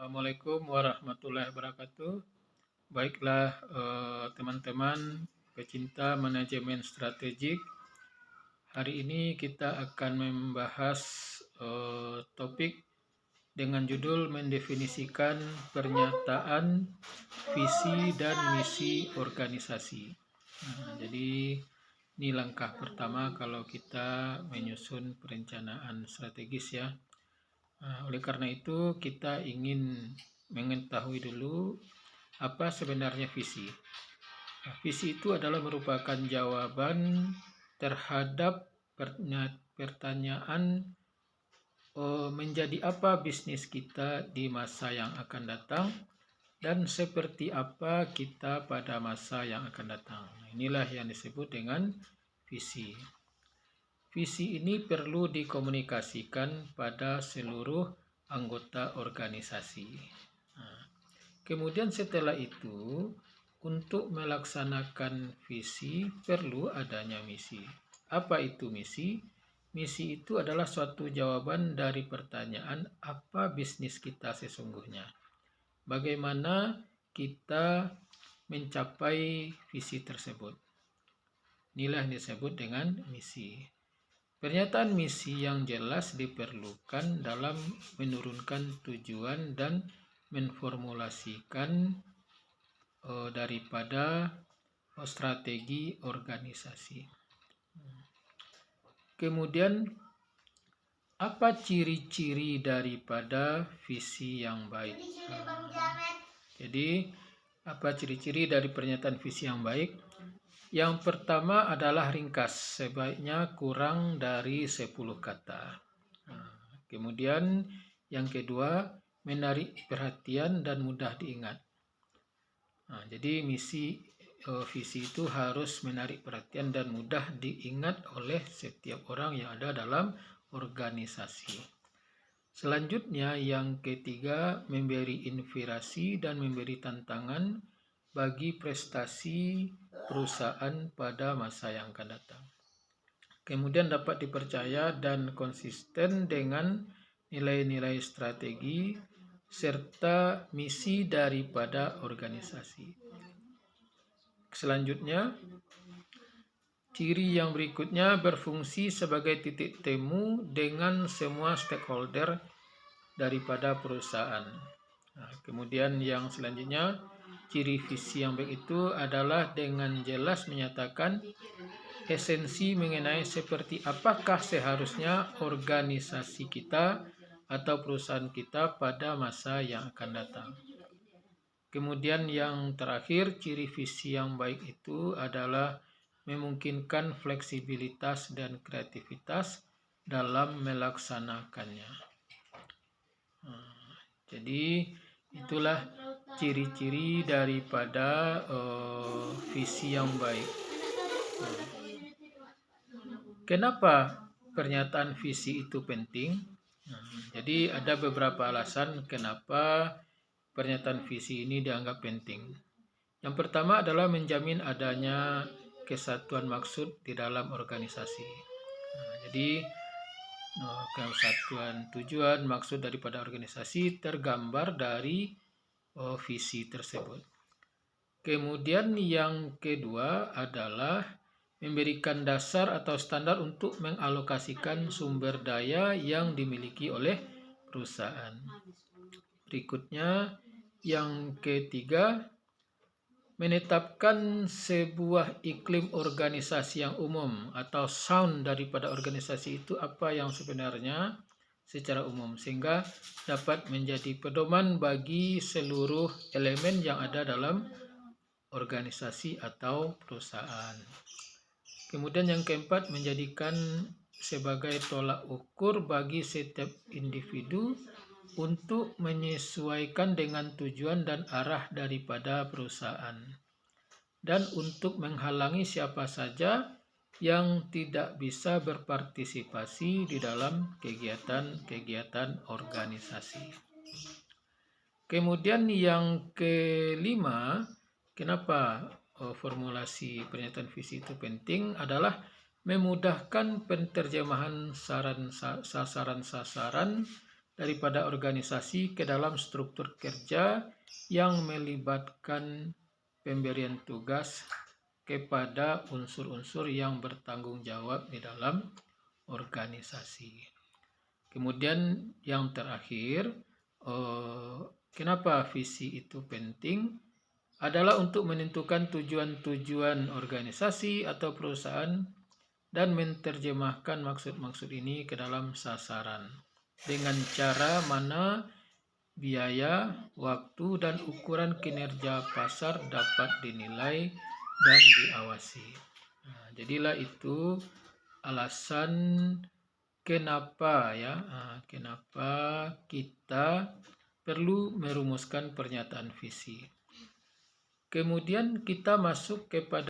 Assalamualaikum warahmatullahi wabarakatuh. Baiklah, teman-teman pecinta manajemen strategik. Hari ini kita akan membahas topik dengan judul mendefinisikan pernyataan visi dan misi organisasi. Jadi ini langkah pertama kalau kita menyusun perencanaan strategis ya. Oleh karena itu kita ingin mengetahui dulu apa sebenarnya visi. Visi itu adalah merupakan jawaban terhadap pertanyaan menjadi apa bisnis kita di masa yang akan datang dan seperti apa kita pada masa yang akan datang. Inilah yang disebut dengan visi. Visi ini perlu dikomunikasikan pada seluruh anggota organisasi. Kemudian setelah itu, untuk melaksanakan visi perlu adanya misi. Apa itu misi? Misi itu adalah suatu jawaban dari pertanyaan apa bisnis kita sesungguhnya. Bagaimana kita mencapai visi tersebut. Inilah yang disebut dengan misi. Pernyataan misi yang jelas diperlukan dalam menurunkan tujuan dan menformulasikan daripada strategi organisasi. Kemudian, apa ciri-ciri daripada visi yang baik? Jadi, apa ciri-ciri dari pernyataan visi yang baik? Yang pertama adalah ringkas, sebaiknya kurang dari 10 kata. Kemudian yang kedua, menarik perhatian dan mudah diingat. Jadi visi itu harus menarik perhatian dan mudah diingat oleh setiap orang yang ada dalam organisasi. Selanjutnya yang ketiga, memberi inspirasi dan memberi tantangan bagi prestasi perusahaan pada masa yang akan datang. Kemudian dapat dipercaya dan konsisten dengan nilai-nilai strategi serta misi daripada organisasi. Selanjutnya, ciri yang berikutnya berfungsi sebagai titik temu dengan semua stakeholder daripada perusahaan. Kemudian yang selanjutnya, ciri visi yang baik itu adalah dengan jelas menyatakan esensi mengenai seperti apakah seharusnya organisasi kita atau perusahaan kita pada masa yang akan datang. Kemudian yang terakhir, ciri visi yang baik itu adalah memungkinkan fleksibilitas dan kreativitas dalam melaksanakannya. Jadi itulah ciri-ciri daripada visi yang baik. Kenapa pernyataan visi itu penting? Jadi ada beberapa alasan kenapa pernyataan visi ini dianggap penting. Yang pertama adalah menjamin adanya kesatuan maksud di dalam organisasi. Jadi kesatuan tujuan maksud daripada organisasi tergambar dari visi tersebut. Kemudian yang kedua adalah memberikan dasar atau standar untuk mengalokasikan sumber daya yang dimiliki oleh perusahaan. Berikutnya, yang ketiga, menetapkan sebuah iklim organisasi yang umum atau sound daripada organisasi itu apa yang sebenarnya secara umum sehingga dapat menjadi pedoman bagi seluruh elemen yang ada dalam organisasi atau perusahaan. Kemudian yang keempat, menjadikan sebagai tolak ukur bagi setiap individu untuk menyesuaikan dengan tujuan dan arah daripada perusahaan dan untuk menghalangi siapa saja yang tidak bisa berpartisipasi di dalam kegiatan-kegiatan organisasi. Kemudian yang kelima, kenapa formulasi pernyataan visi itu penting adalah memudahkan penerjemahan sasaran-sasaran daripada organisasi ke dalam struktur kerja yang melibatkan pemberian tugas kepada unsur-unsur yang bertanggung jawab di dalam organisasi. Kemudian yang terakhir, kenapa visi itu penting? Adalah untuk menentukan tujuan-tujuan organisasi atau perusahaan dan menerjemahkan maksud-maksud ini ke dalam sasaran. Dengan cara mana biaya, waktu, dan ukuran kinerja pasar dapat dinilai dan diawasi. Nah, jadilah itu alasan kenapa kenapa kita perlu merumuskan pernyataan visi. Kemudian kita masuk kepada